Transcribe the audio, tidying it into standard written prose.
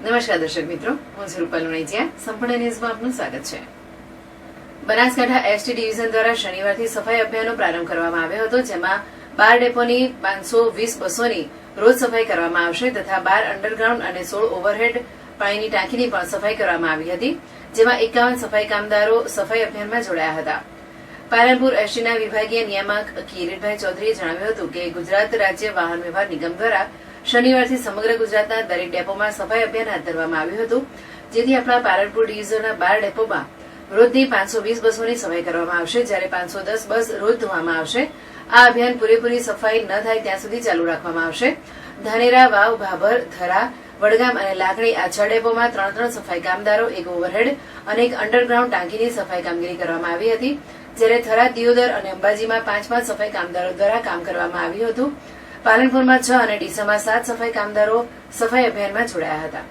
નમસ્કાર દર્શક મિત્રો, હું છું રૂપાલ ઉણેચિયા. સંપૂર્ણ ન્યૂઝમાં આપનું સ્વાગત છે. બનાસકાંઠા એસટી ડિવિઝન દ્વારા શનિવારથી સફાઈ અભિયાનનો પ્રારંભ કરવામાં આવ્યો હતો, જેમાં 12 ડેપોની 520 બસોની રોજ સફાઈ કરવામાં આવશે તથા 12 અંડરગ્રાઉન્ડ અને 16 ઓવરહેડ પાણીની ટાંકીની પણ સફાઈ કરવામાં આવી હતી, જેમાં 51 સફાઈ કામદારો સફાઈ અભિયાનમાં જોડાયા હતા. પાલનપુર એસટીના વિભાગીય નિયામક કિરીટભાઈ ચૌધરીએ જણાવ્યું હતું કે ગુજરાત રાજ્ય વાહન વ્યવહાર નિગમ દ્વારા શનિવારથી સમગ્ર ગુજરાતના દરેક ડેપોમાં સફાઈ અભિયાન હાથ ધરવામાં આવ્યું હતું, જેથી આપણા પાલનપુર ડિવિઝનના 12 ડેપોમાં રોજની 520 બસોની સફાઈ કરવામાં આવશે, જ્યારે 510 બસ રોજ ધોવામાં આવશે. આ અભિયાન પૂરેપૂરી સફાઈ ન થાય ત્યાં સુધી ચાલુ રાખવામાં આવશે. ધાનેરા, વાવ, ભાભર, થરા, વડગામ અને લાખણી આ 6 ડેપોમાં 3 સફાઈ કામદારો, 1 ઓવરહેડ અને 1 અંડરગ્રાઉન્ડ ટાંકીની સફાઈ કામગીરી કરવામાં આવી હતી, જ્યારે થરા, દિયોદર અને અંબાજીમાં 5 સફાઈ કામદારો દ્વારા કામ કરવામાં આવ્યું હતું. પાલનપુરમાં 6 અને ડીસામાં 7 સફાઈ કામદારો સફાઈ અભિયાનમાં જોડાયા હતા.